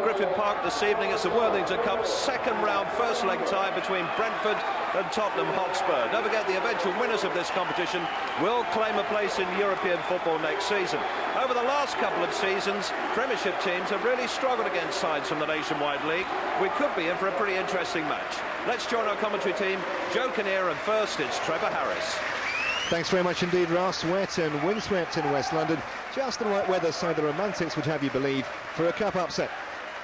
Griffin Park this evening. It's the Worthington Cup second round first leg tie between Brentford and Tottenham Hotspur. Don't forget, the eventual winners of this competition will claim a place in European football next season. Over the last couple of seasons, Premiership teams have really struggled against sides from the Nationwide League. We could be in for a pretty interesting match. Let's join our commentary team, Joe Kinnear, and first it's Trevor Harris. Thanks very much indeed, Ross. Wet and windswept in West London. Just the right weather, so the romantics would have you believe, for a cup upset.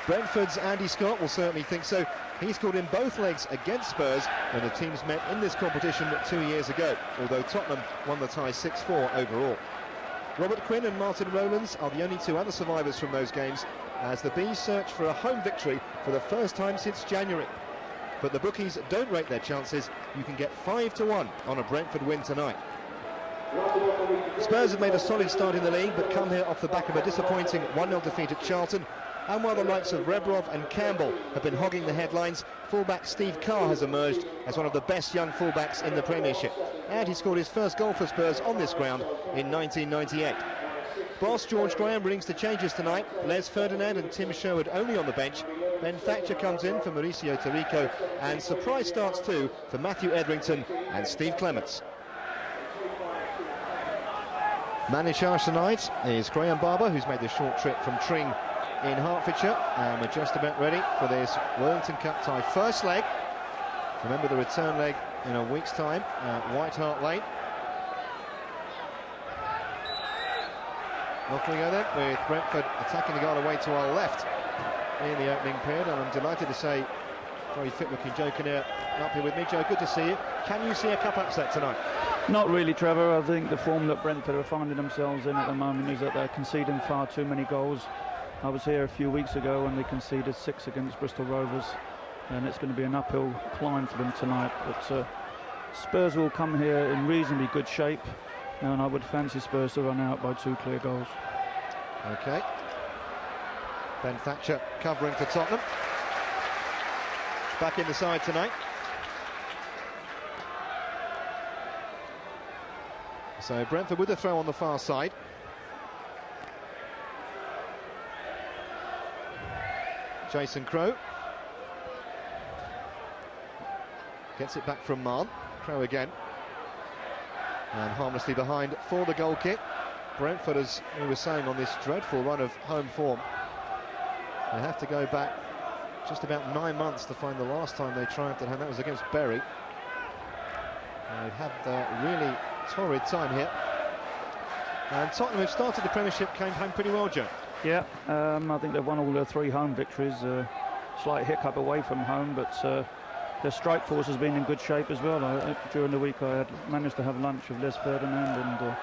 Brentford's Andy Scott will certainly think so. He scored in both legs against Spurs when the teams met in this competition 2 years ago, although Tottenham won the tie 6-4 overall. Robert Quinn and Martin Rowlands are the only two other survivors from those games, as the Bees search for a home victory for the first time since January. But the bookies don't rate their chances. You can get 5-1 on a Brentford win tonight. Spurs have made a solid start in the league, but come here off the back of a disappointing 1-0 defeat at Charlton. And while the likes of Rebrov and Campbell have been hogging the headlines, fullback Steve Carr has emerged as one of the best young fullbacks in the Premiership. And he scored his first goal for Spurs on this ground in 1998. Boss George Graham brings the changes tonight. Les Ferdinand and Tim Sherwood only on the bench. Ben Thatcher comes in for Mauricio Taricco, and surprise starts too for Matthew Etherington and Steve Clements. Man in charge tonight is Graham Barber, who's made the short trip from Tring in Hertfordshire, and we're just about ready for this Worthington Cup tie first leg. Remember the return leg in a week's time at White Hart Lane. Off we go then, with Brentford attacking the goal away to our left in the opening period, and I'm delighted to say very fit looking Joe Kinnear up here with me. Joe, good to see you. Can you see a cup upset tonight? Not really, Trevor. I think the form that Brentford are finding themselves in at the moment is that they're conceding far too many goals. I was here a few weeks ago when they conceded 6 against Bristol Rovers, and it's going to be an uphill climb for them tonight. But Spurs will come here in reasonably good shape, and I would fancy Spurs to run out by 2 clear goals. Okay. Ben Thatcher covering for Tottenham. Back in the side tonight. So Brentford with a throw on the far side. Jason Crowe gets it back from Marn. Crowe again, and harmlessly behind for the goal kick. Brentford, as we were saying, on this dreadful run of home form, they have to go back just about 9 months to find the last time they triumphed at home. That was against Bury. They've had a really torrid time here, and Tottenham have started the Premiership campaign pretty well, Joe. Yeah, I think they've won all their 3 home victories. Slight hiccup away from home, but their strike force has been in good shape as well. During the week I had managed to have lunch with Les Ferdinand, and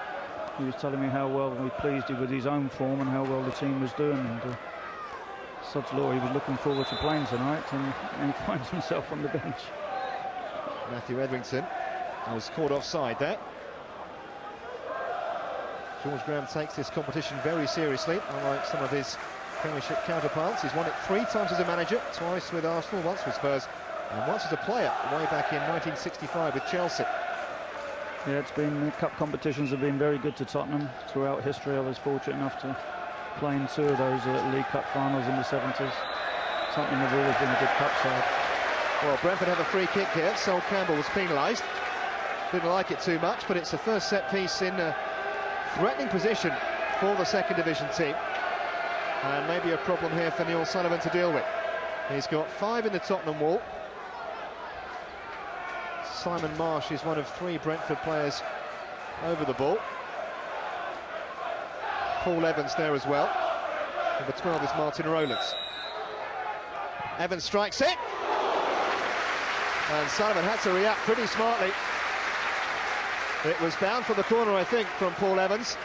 he was telling me how well he pleased with his own form and how well the team was doing. And sod's law, he was looking forward to playing tonight, and he finds himself on the bench. Matthew Etherington was caught offside there. George Graham takes this competition very seriously, unlike some of his Premiership counterparts. He's won it 3 times as a manager, twice with Arsenal, once with Spurs, and once as a player way back in 1965 with Chelsea. Yeah, it's been, cup competitions have been very good to Tottenham throughout history. I was fortunate enough to play in 2 of those League Cup finals in the 70s. Tottenham have always been a good cup side. Well, Brentford have a free kick here. Sol Campbell was penalised. Didn't like it too much, but it's the first set piece in threatening position for the second division team, and maybe a problem here for Neil Sullivan to deal with. He's got 5 in the Tottenham wall. Simon Marsh is one of 3 Brentford players over the ball. Paul Evans there as well. Number 12 is Martin Rowlands. Evans strikes it, and Sullivan had to react pretty smartly. It was bound for the corner, I think, from Paul Evans.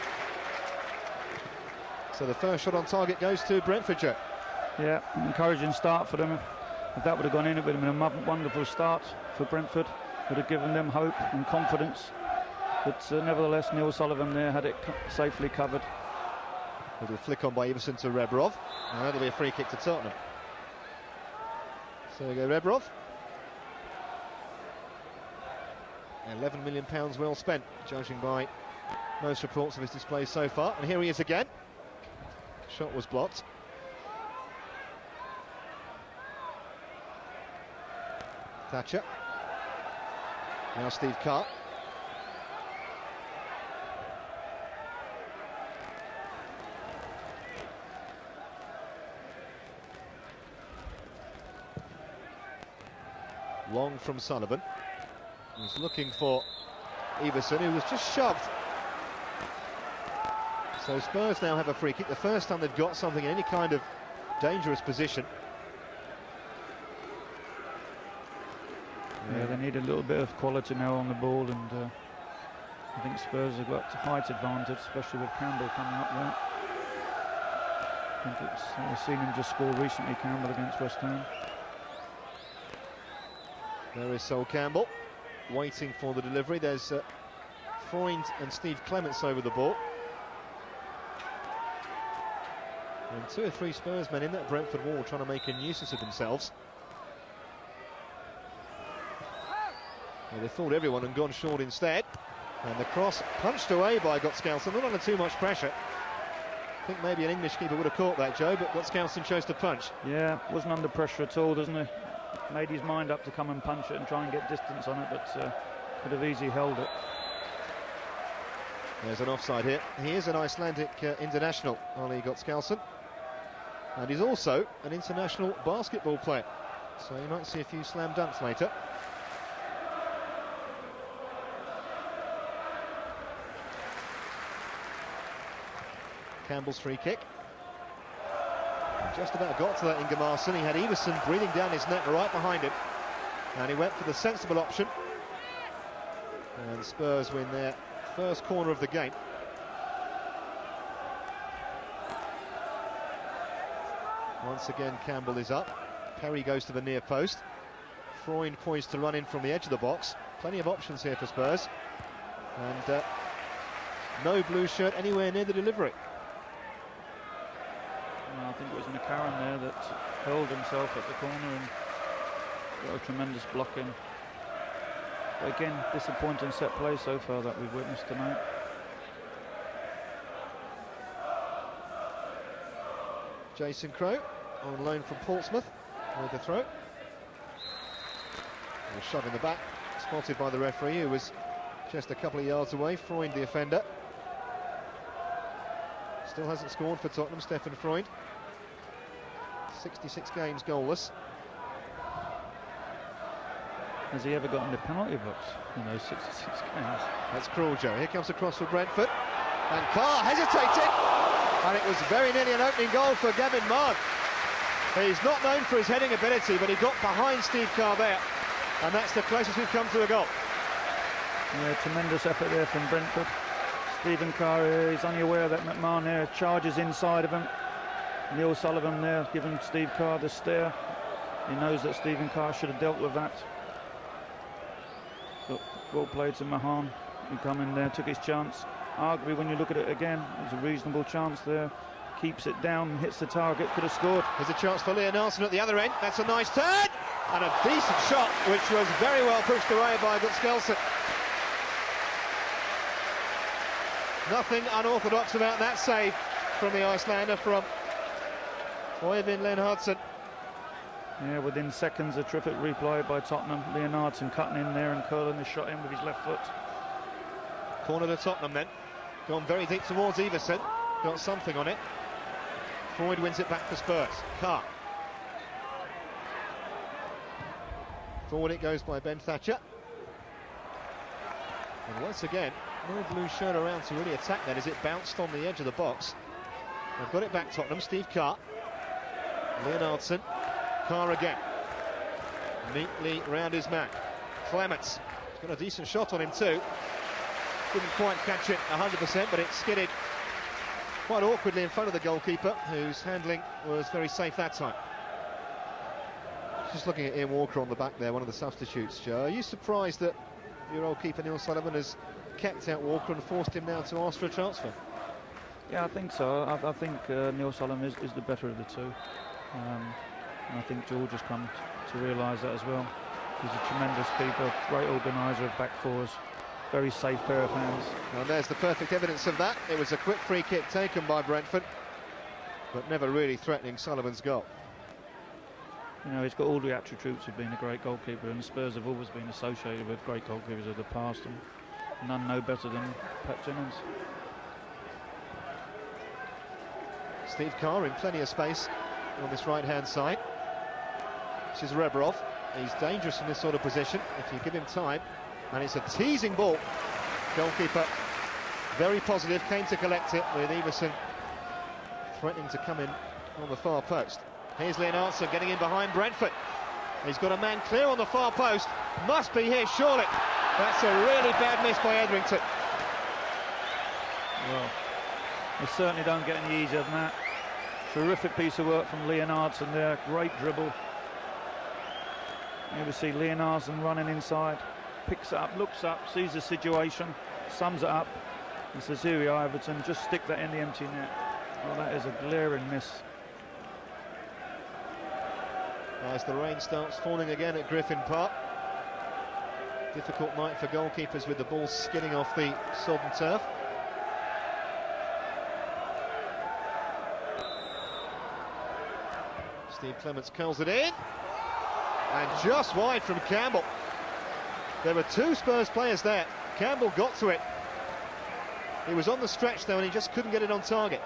So the first shot on target goes to Brentford, Joe. Yeah, encouraging start for them. If that would have gone in, it would have been a wonderful start for Brentford. Would have given them hope and confidence. But nevertheless, Neil Sullivan there had it safely covered. Little flick on by Everson to Rebrov, and that'll be a free kick to Tottenham. So we go Rebrov. £11 million well spent, judging by most reports of his display so far. And here he is again. Shot was blocked. Thatcher. Now Steve Carr. Long from Sullivan. He's looking for Everson, who was just shoved. So Spurs now have a free kick. The first time they've got something in any kind of dangerous position. Yeah, they need a little bit of quality now on the ball, and I think Spurs have got height advantage, especially with Campbell coming up there. I think we've seen him just score recently, Campbell, against West Ham. There is Sol Campbell waiting for the delivery. There's Freund and Steve Clements over the ball. And 2 or 3 Spurs men in that Brentford wall trying to make a nuisance of themselves. Well, they thought everyone had gone short instead. And the cross punched away by Gottskalsen, not under too much pressure. I think maybe an English keeper would have caught that, Joe, but Gottskalsen chose to punch. Yeah, wasn't under pressure at all, doesn't he? Made his mind up to come and punch it and try and get distance on it, but could have easily held it. There's an offside here. He is an Icelandic international, Ole Gottskalsen. And he's also an international basketball player. So you might see a few slam dunks later. Campbell's free kick. Just about got to that Ingemarson. He had Everson breathing down his neck right behind him. And he went for the sensible option. And Spurs win their first corner of the game. Once again, Campbell is up. Perry goes to the near post. Freund poised to run in from the edge of the box. Plenty of options here for Spurs. And no blue shirt anywhere near the delivery. I think it was McCarron there that hurled himself at the corner and got a tremendous block in. But again, disappointing set play so far that we've witnessed tonight. Jason Crowe on loan from Portsmouth with the throw. A shot in the back, spotted by the referee, who was just a couple of yards away. Freund, the offender. Still hasn't scored for Tottenham, Stefan Freund. 66 games goalless. Has he ever gotten the penalty box in those 66 games? That's cruel, Joe. Here comes the cross for Brentford. And Carr hesitating. And it was very nearly an opening goal for Gavin Mahon. He's not known for his heading ability, but he got behind Steve Carr there. And that's the closest we've come to a goal. Yeah, tremendous effort there from Brentford. Stephen Carr is only aware that McMahon there charges inside of him. Neil Sullivan there giving Steve Carr the stare. He knows that Stephen Carr should have dealt with that. But well played to Mahon. He come in there, took his chance. Arguably, when you look at it again, it was a reasonable chance there. Keeps it down, hits the target, could have scored. There's a chance for Leonardson at the other end. That's a nice turn. And a decent shot, which was very well pushed away by Gottskalsen. Nothing unorthodox about that save from the Icelander from Øyvind Leonardson. Yeah, within seconds, a terrific replay by Tottenham. Leonardson cutting in there and curling the shot in with his left foot. Corner to Tottenham then. Gone very deep towards Everson. Got something on it. Freund wins it back for Spurs. Carr. Forward it goes by Ben Thatcher. And once again, no blue shirt around to really attack that as it bounced on the edge of the box. They've got it back, Tottenham. Steve Carr. Leonardson. Carr again. Neatly round his man. Clements. He's got a decent shot on him too. Didn't quite catch it 100%, but it skidded quite awkwardly in front of the goalkeeper, whose handling was very safe that time. Just looking at Ian Walker on the back there, one of the substitutes, Joe. Are you surprised that your old keeper Neil Sullivan has kept out Walker and forced him now to ask for a transfer? Yeah, I think so. I think Neil Sullivan is the better of the two. And I think George has come to realise that as well. He's a tremendous keeper, great organiser of back fours, very safe pair of hands. And there's the perfect evidence of that. It was a quick free kick taken by Brentford, but never really threatening Sullivan's goal. You know, he's got all the attributes of being a great goalkeeper, and Spurs have always been associated with great goalkeepers of the past, and none know better than Pat Jennings. Steve Carr in plenty of space on this right-hand side. This is Rebrov. He's dangerous from this sort of position if you give him time, and it's a teasing ball. Goalkeeper very positive, came to collect it with Everson threatening to come in on the far post. Here's Leonardson getting in behind Brentford. He's got a man clear on the far post. Must be here, surely. That's a really bad miss by Etherington. Well, they certainly don't get any easier than that. Terrific piece of work from Leonardson there. Great dribble. Here we see Leonardson running inside. Picks it up, looks up, sees the situation, sums it up, and says, here we are, Everton, just stick that in the empty net. Well, that is a glaring miss. As the rain starts falling again at Griffin Park. Difficult night for goalkeepers with the ball skidding off the sodden turf. Steve Clements curls it in, and just wide from Campbell. There were two Spurs players there. Campbell got to it. He was on the stretch though, and he just couldn't get it on target.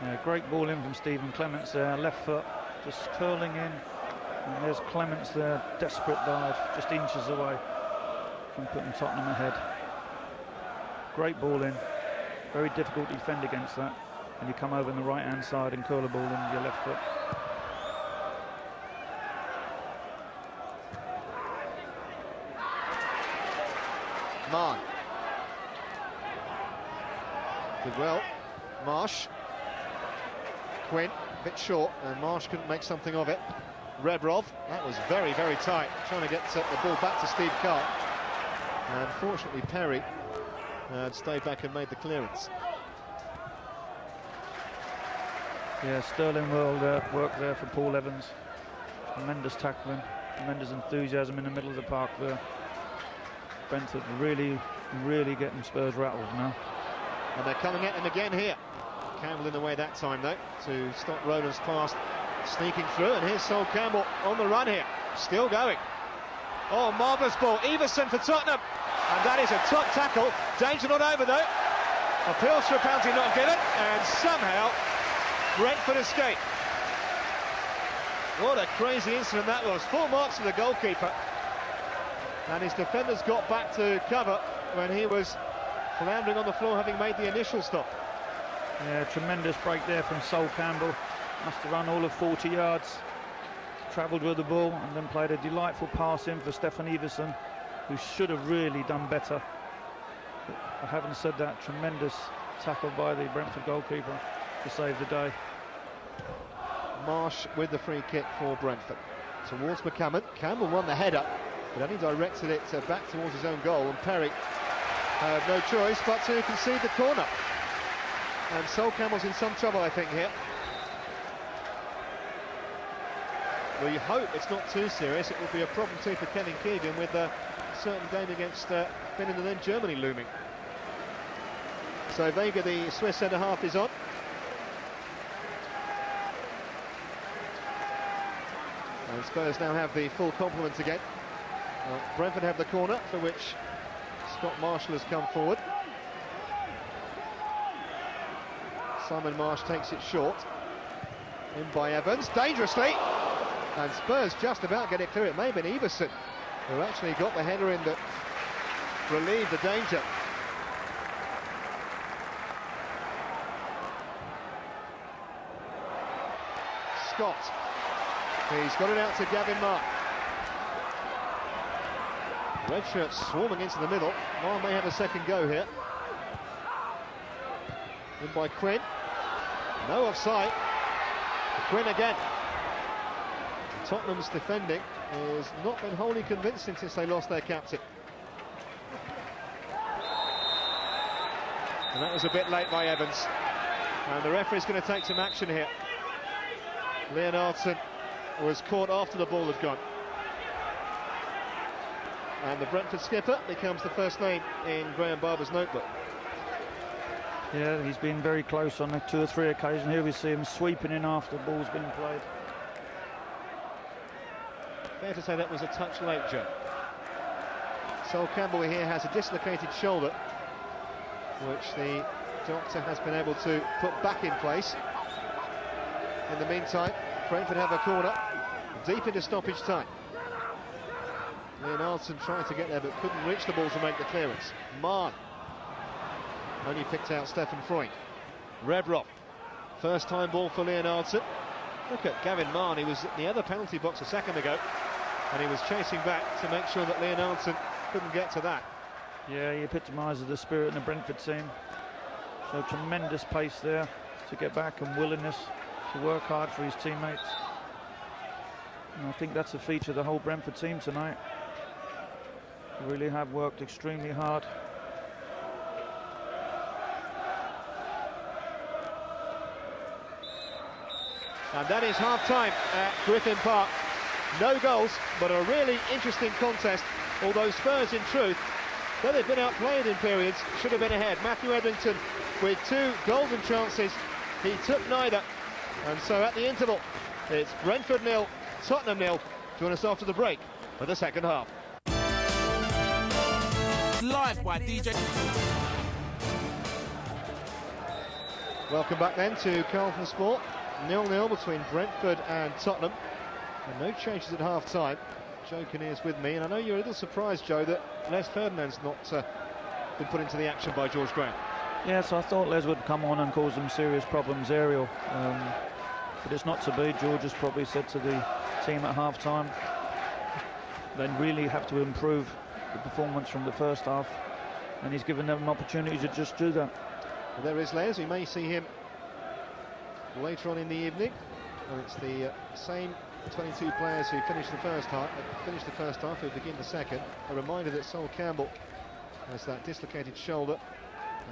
Yeah, great ball in from Stephen Clements there, left foot just curling in, and there's Clements there, desperate dive, just inches away from putting Tottenham ahead. Great ball in, very difficult to defend against that, and you come over on the right hand side and curl the ball in with your left foot. Mann. Did well. Marsh. Quinn, a bit short, and Marsh couldn't make something of it. Rebrov, that was very, very tight, trying to get the ball back to Steve Carr. And fortunately Perry had stayed back and made the clearance. Yeah, sterling work there for Paul Evans. Tremendous tackling, tremendous enthusiasm in the middle of the park there. Brentford really, really getting Spurs rattled now. And they're coming at him again here. Campbell in the way that time though, to stop Roland's pass sneaking through, and here's Sol Campbell on the run here, still going. Oh, marvellous ball, Everson for Tottenham, and that is a top tackle. Danger not over though. Appeals for a penalty not given, and somehow Brentford escape. What a crazy incident that was. Full marks for the goalkeeper, and his defenders got back to cover when he was floundering on the floor, having made the initial stop. Yeah, tremendous break there from Sol Campbell. Must have run all of 40 yards, travelled with the ball, and then played a delightful pass in for Stefan Everson, who should have really done better. But having said that, tremendous tackle by the Brentford goalkeeper to save the day. Marsh with the free kick for Brentford. Towards McCammon. Campbell won the header, but only directed it back towards his own goal, and Perry had no choice but to concede the corner. And Sol Campbell's in some trouble, I think, here. We hope it's not too serious. It will be a problem too for Kenny Keegan, with a certain game against Finland and then Germany looming. So Vega, the Swiss centre-half, is on. And Spurs now have the full complement again. Brentford have the corner, for which Scott Marshall has come forward. Simon Marsh takes it short. In by Evans, dangerously. And Spurs just about get it clear. It may have been Everson who actually got the header in that relieved the danger. Scott. He's got it out to Gavin Mark. Red shirt swarming into the middle. Marr may have a second go here. In by Quinn. No offside. Quinn again. Tottenham's defending has not been wholly convincing since they lost their captain. And that was a bit late by Evans. And the referee's going to take some action here. Leonardson was caught after the ball had gone. And the Brentford skipper becomes the first name in Graham Barber's notebook. Yeah, he's been very close on 2 or 3 occasions. Here we see him sweeping in after the ball's been played. Fair to say that was a touch late, Joe. Sol Campbell here has a dislocated shoulder, which the doctor has been able to put back in place. In the meantime, Brentford have a corner, deep into stoppage time. Leonardson tried to get there but couldn't reach the ball to make the clearance. Mann only picked out Stefan Freund. Rebrov, first time ball for Leonardson. Look at Gavin Mann, he was at the other penalty box a second ago and he was chasing back to make sure that Leonardson couldn't get to that. Yeah, he epitomises the spirit in the Brentford team. So tremendous pace there to get back and willingness to work hard for his teammates. And I think that's a feature of the whole Brentford team tonight. They really have worked extremely hard. And that is half-time at Griffin Park. No goals, but a really interesting contest. Although Spurs, in truth, though they've been outplayed in periods, should have been ahead. Matthew Etherington with 2 golden chances. He took neither. And so at the interval, it's Brentford 0, Tottenham 0. Join us after the break for the second half. Live by DJ. Welcome back then to Carlton Sport. 0-0 between Brentford and Tottenham. And no changes at half-time. Joe Kinnear's with me, and I know you're a little surprised, Joe, that Les Ferdinand's not been put into the action by George Graham. Yes, I thought Les would come on and cause some serious problems aerial. But it's not to be. George has probably said to the team at half-time they really have to improve the performance from the first half, and he's given them an opportunity to just do that. Well, there is Les. We may see him later on in the evening, and it's the same 22 players who finished the first half, who begin the second. A reminder that Sol Campbell has that dislocated shoulder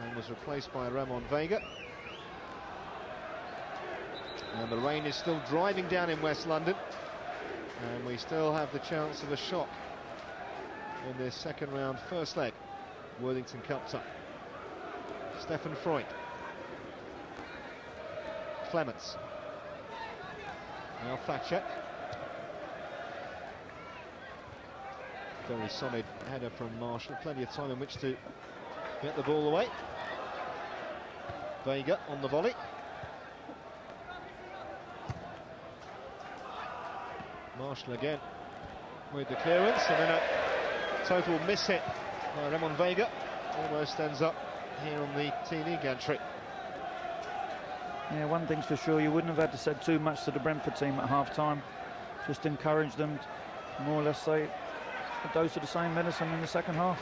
and was replaced by Ramon Vega. And the rain is still driving down in West London, and we still have the chance of a shock in this second round first leg Worthington Cup tie. Stefan Freund, Clements, now Thatcher. Very solid header from Marshall, plenty of time in which to get the ball away. Vega on the volley. Marshall again with the clearance, and then a total miss hit by Ramon Vega. Almost ends up here on the TV gantry. Yeah, one thing's for sure, you wouldn't have had to say too much to the Brentford team at half-time. Just encourage them to more or less say a dose of the same medicine in the second half.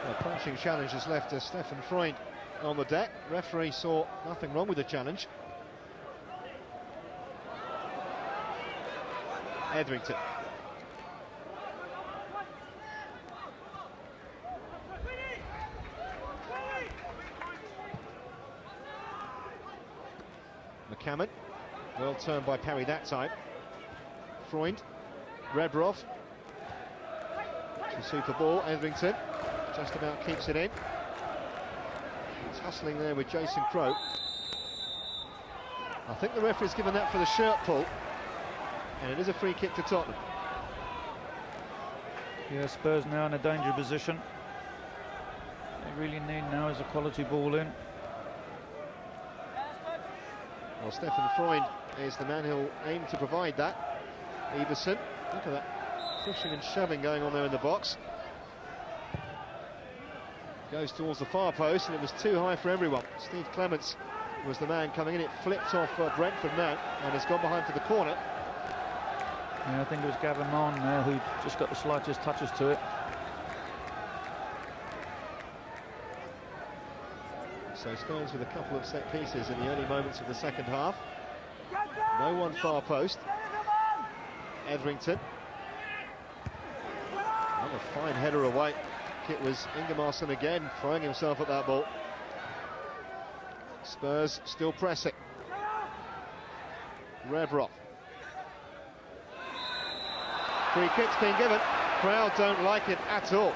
A punching challenge has left Stefan Freund on the deck. Referee saw nothing wrong with the challenge. Etherington. McCammon, well turned by Perry that time. Freund, Rebrov, it's a super ball. Etherington just about keeps it in. He's hustling there with Jason Crowe. I think the referee's given that for the shirt pull, and it is a free kick to Tottenham. Yeah, Spurs now in a dangerous position. They really need now is a quality ball in. Well, Stefan Freund is the man who'll aim to provide that. Everson, look at that pushing and shoving going on there in the box. Goes towards the far post, and it was too high for everyone. Steve Clements was the man coming in. It flipped off Brentford now and has gone behind for the corner. Yeah, I think it was Gavin Mann there who just got the slightest touches to it. So Spurs with a couple of set pieces in the early moments of the second half. No one far post. Etherington. Another fine header away. It was Ingemarson again throwing himself at that ball. Spurs still pressing. Rebrov. Free kick's been given. Crowd don't like it at all.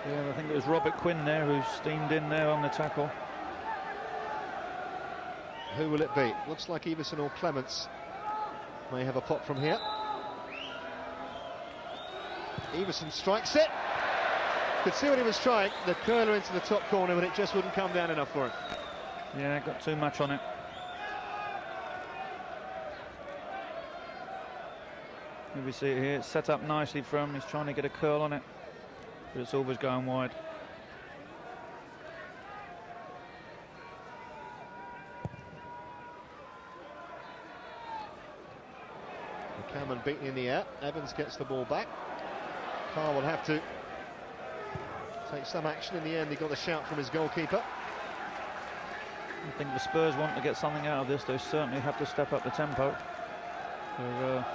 Yeah, I think it was Robert Quinn there who steamed in there on the tackle. Who will it be? Looks like Everson or Clements may have a pop from here. Everson strikes it. Could see what he was trying. The curler into the top corner, but it just wouldn't come down enough for him. Yeah, got too much on it. Here we see it here. It's set up nicely for him. He's trying to get a curl on it, but it's always going wide. Cameron beaten in the air. Evans gets the ball back. Carr will have to take some action. In the end, he got a shout from his goalkeeper. I think the Spurs want to get something out of this. They certainly have to step up the tempo. They're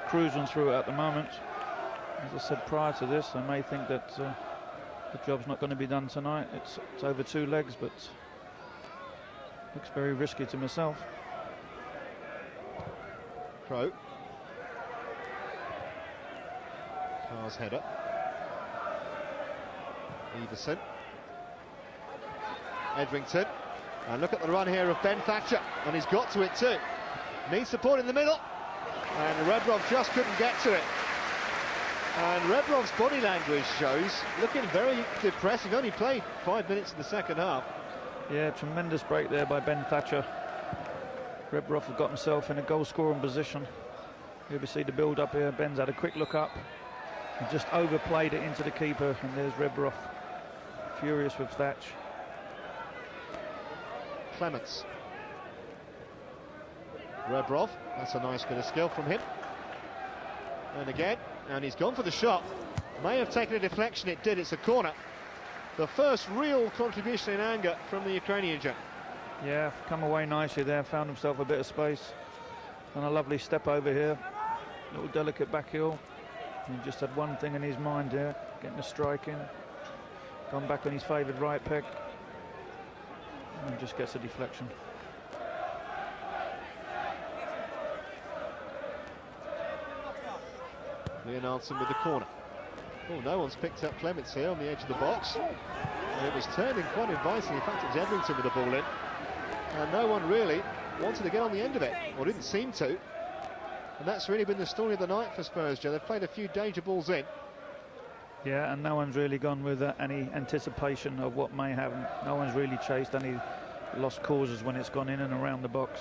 cruising through it at the moment. As I said prior to this, they may think that the job's not going to be done tonight. It's over 2 legs, but looks very risky to myself. Crow. Carr's header. Everson. Edrington. And look at the run here of Ben Thatcher. And he's got to it too. Needs support in the middle. And Rebrov just couldn't get to it. And Rebrov's body language shows looking very depressing. Only played 5 minutes in the second half. Yeah, tremendous break there by Ben Thatcher. Rebrov has got himself in a goal-scoring position. Here we see the build-up here. Ben's had a quick look up and just overplayed it into the keeper. And there's Rebrov, furious with Thatch. Clements. Rebrov, that's a nice bit of skill from him. And again, and he's gone for the shot. May have taken a deflection, it did, it's a corner. The first real contribution in anger from the Ukrainian gent. Yeah, come away nicely there, found himself a bit of space. And a lovely step over here. Little delicate back heel. He just had one thing in his mind here, getting a strike in. Gone back on his favoured right peg. And just gets a deflection. Leonardson with the corner. Oh, no one's picked up Clements here on the edge of the box. And it was turning quite inviting. In fact, it was Edrington with the ball in. And no one really wanted to get on the end of it, or didn't seem to. And that's really been the story of the night for Spurs, Joe. They've played a few danger balls in. Yeah, and no one's really gone with any anticipation of what may happen. No one's really chased any lost causes when it's gone in and around the box.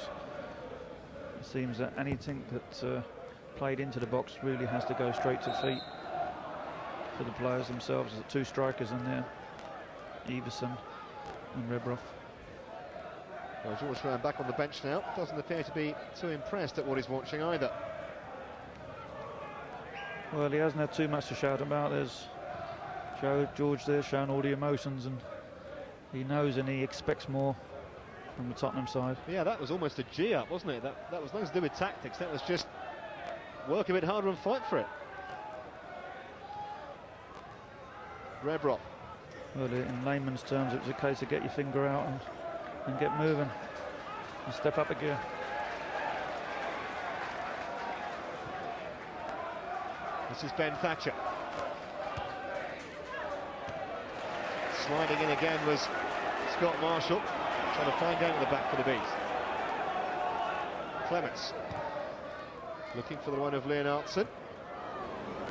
It seems that anything that played into the box really has to go straight to feet for the players themselves. There's 2 strikers in there, Everson and Rebrov. Well, George Graham back on the bench now. Doesn't appear to be too impressed at what he's watching either. Well, he hasn't had too much to shout about. There's George there showing all the emotions, and he knows and he expects more from the Tottenham side. Yeah, that was almost a G-up, wasn't it? That was nothing to do with tactics. That was just work a bit harder and fight for it. Rebrov. Well, in layman's terms, it was a case of get your finger out and get moving and step up a gear. This is Ben Thatcher. Sliding in again was Scott Marshall, trying to find out at the back for the bees. Clements looking for the one of Leonardson,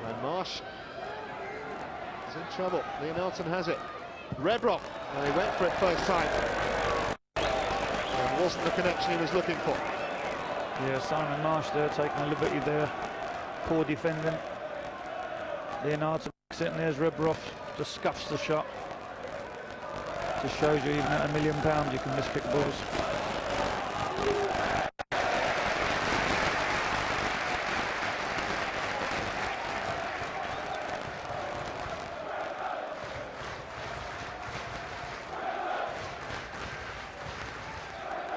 and Marsh is in trouble. Leonardson has it. Rebrov, and he went for it first time. And wasn't the connection he was looking for. Yeah, Simon Marsh there taking a liberty there. Poor defending. Leonardson sitting there's Rebrov, just scuffs the shot. Just shows you even at £1 million you can mispick balls.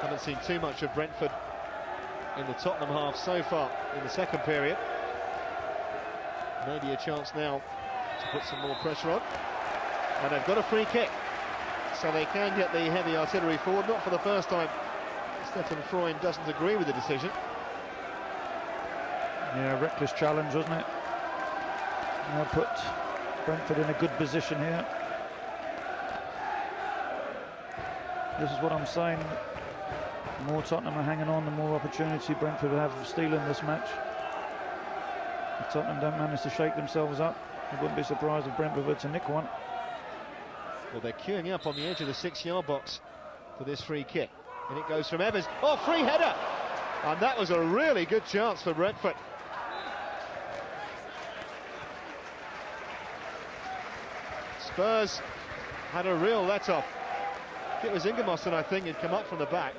Haven't seen too much of Brentford in the Tottenham half so far in the second period. Maybe a chance now to put some more pressure on. And they've got a free kick, so they can get the heavy artillery forward. Not for the first time. Stefan Freund doesn't agree with the decision. Yeah, reckless challenge, wasn't it? Now put Brentford in a good position here. This is what I'm saying. The more Tottenham are hanging on, the more opportunity Brentford will have of stealing this match. If Tottenham don't manage to shake themselves up, I wouldn't be surprised if Brentford were to nick one. Well, they're queuing up on the edge of the 6-yard box for this free kick. And it goes from Evans. Oh, free header! And that was a really good chance for Brentford. Spurs had a real let-off. It was Ingemossen, I think, had come up from the back.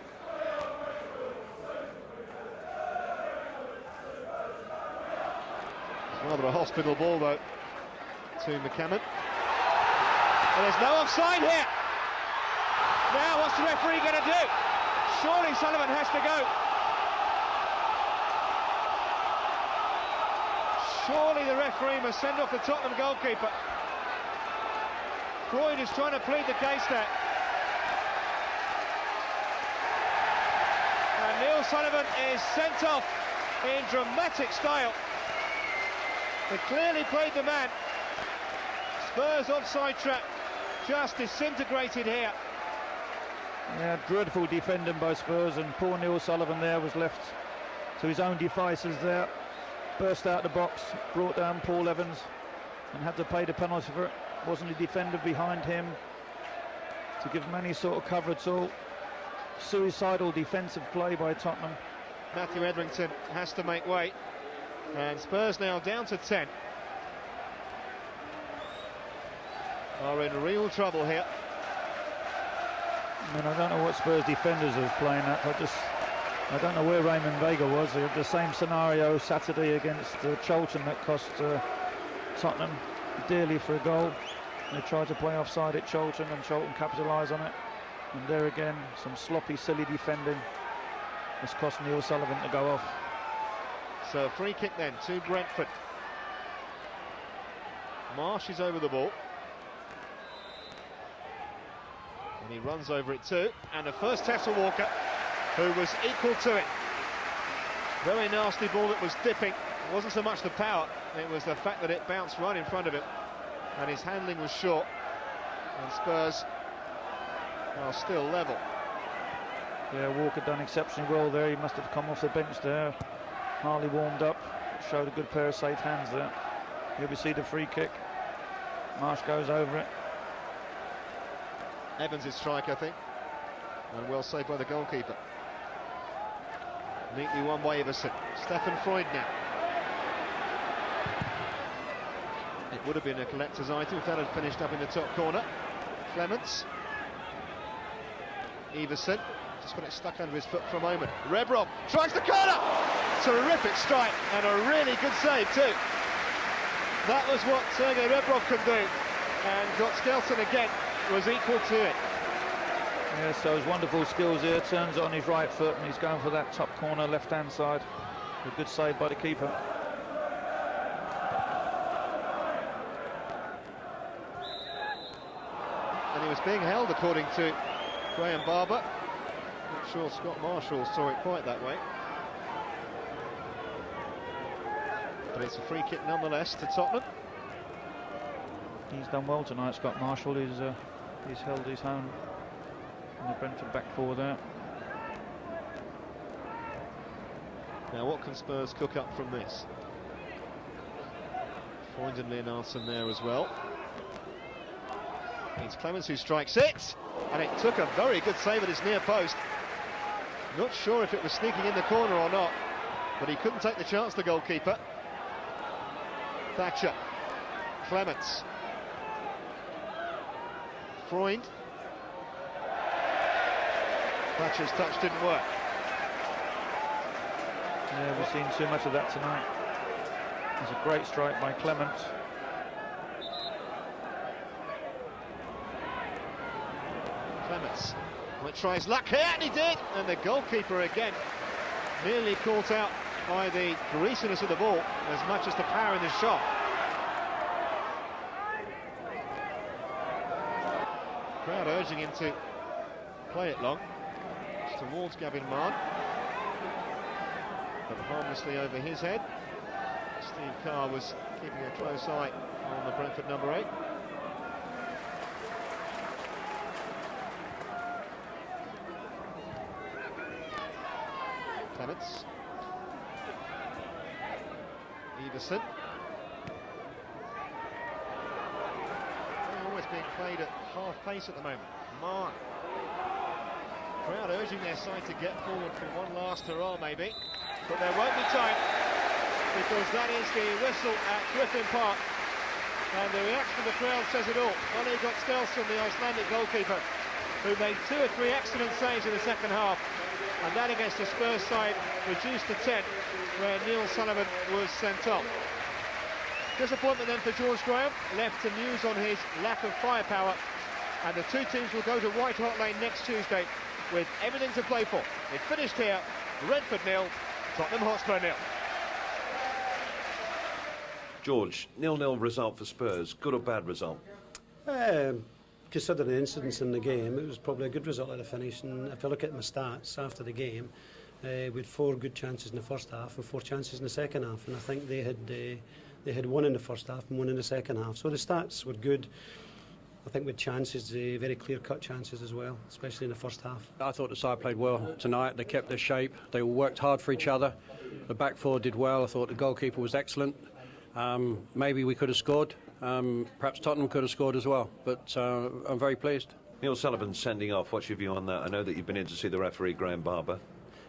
Rather a hospital ball, though, to McCammon. And there's no offside here. Now, what's the referee going to do? Surely Sullivan has to go. Surely the referee must send off the Tottenham goalkeeper. Freud is trying to plead the case there. And Neil Sullivan is sent off in dramatic style. They clearly played the man. Spurs offside trap just disintegrated here. Yeah, dreadful defending by Spurs, and poor Neil Sullivan there was left to his own devices there. Burst out the box, brought down Paul Evans and had to pay the penalty for it. Wasn't a defender behind him to give him any sort of cover at all. Suicidal defensive play by Tottenham. Matthew Edrington has to make way, and Spurs now down to 10 are in real trouble here. I mean, I don't know what Spurs defenders are playing at. I don't know where Raymond Vega was. They had the same scenario Saturday against Charlton that cost Tottenham dearly for a goal. They tried to play offside at Charlton, and Charlton capitalised on it. And there again, some sloppy, silly defending has cost Neil Sullivan to go off. So a free kick then to Brentford. Marsh is over the ball. And he runs over it too. And the first Tessa Walker, who was equal to it. Very nasty ball that was dipping. It wasn't so much the power, it was the fact that it bounced right in front of him. And his handling was short. And Spurs are still level. Yeah, Walker done exceptionally well there. He must have come off the bench there. Hardly warmed up. Showed a good pair of safe hands there. Here we see the free kick. Marsh goes over it. Evans' strike, I think. And well saved by the goalkeeper. Neatly won by Iverson. Stefan Freud now. It would have been a collector's item if that had finished up in the top corner. Clements. Iverson. Just got it stuck under his foot for a moment. Rebrov tries the corner! Terrific strike and a really good save too. That was what Sergei Rebrov could do. And Got Skelton again was equal to it. Yeah, so his wonderful skills here, turns it on his right foot and he's going for that top corner left hand side. A good save by the keeper. And he was being held according to Graham Barber. Not sure Scott Marshall saw it quite that way. But it's a free kick nonetheless to Tottenham. He's done well tonight, Scott Marshall. He's held his own in the Brentford back four there. Now what can Spurs cook up from this? Freund and Leonardson there as well. It's Clements who strikes it, and it took a very good save at his near post. Not sure if it was sneaking in the corner or not, but he couldn't take the chance, the goalkeeper. Thatcher, Clements, Freund. Thatcher's touch didn't work. Yeah, we've seen too much of that tonight. It's a great strike by Clements. Clements might try his luck here, and he did, and the goalkeeper again nearly caught out by the greasiness of the ball as much as the power in the shot. Crowd urging him to play it long. It's towards Gavin Mann, but harmlessly over his head. Steve Carr was keeping a close eye on the Brentford number 8. Clements. Everson. They're always being played at half pace at the moment. Mark. Crowd urging their side to get forward for one last hurrah maybe. But there won't be time, because that is the whistle at Griffin Park. And the reaction of the crowd says it all. Ole Gutstelsson, the Icelandic goalkeeper, who made 2 or 3 excellent saves in the second half. And that against the Spurs side reduced to 10, where Neil Sullivan was sent off. Disappointment then for George Graham, left to muse on his lack of firepower. And the two teams will go to White Hart Lane next Tuesday with everything to play for. It finished here, Brentford 0, Tottenham Hotspur 0. George, 0-0 result for Spurs. Good or bad result? Considering the incidents in the game, it was probably a good result at the finish. And if I look at my stats after the game, we had 4 good chances in the first half and 4 chances in the second half. And I think they had 1 in the first half and 1 in the second half. So the stats were good. I think with chances, very clear-cut chances as well, especially in the first half. I thought the side played well tonight. They kept their shape. They all worked hard for each other. The back four did well. I thought the goalkeeper was excellent. Maybe we could have scored. Perhaps Tottenham could have scored as well. But I'm very pleased. Neil Sullivan sending off. What's your view on that? I know that you've been in to see the referee, Graham Barber.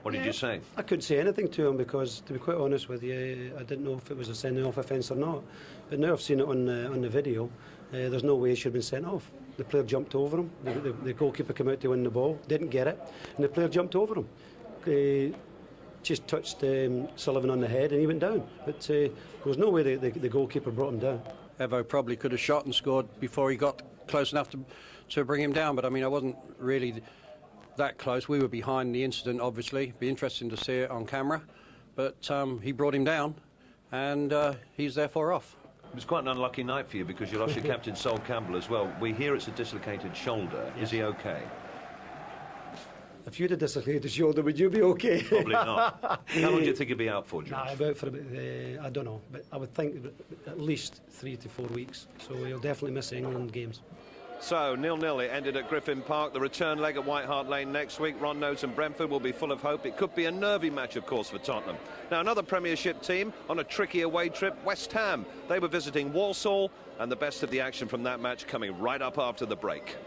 What did you say? I couldn't say anything to him because, to be quite honest with you, I didn't know if it was a sending-off offence or not. But now I've seen it on the video. There's no way he should have been sent off. The player jumped over him. The goalkeeper came out to win the ball, didn't get it, and the player jumped over him. Just touched Sullivan on the head and he went down. But there was no way the goalkeeper brought him down. Evo probably could have shot and scored before he got close enough to bring him down. But I mean, I wasn't really that close. We were behind the incident, obviously. Be interesting to see it on camera. But he brought him down, and he's therefore off. It was quite an unlucky night for you because you lost your captain, Sol Campbell, as well. We hear it's a dislocated shoulder. Is he okay? If you'd have dislocated the shoulder, would you be okay? Probably not. How long do you think he'll be out for, George? I don't know, but I would think at least 3 to 4 weeks. So he'll definitely miss England games. So, 0-0, it ended at Griffin Park. The return leg at White Hart Lane next week. Ron knows and Brentford will be full of hope. It could be a nervy match, of course, for Tottenham. Now, another Premiership team on a tricky away trip, West Ham. They were visiting Walsall, and the best of the action from that match coming right up after the break.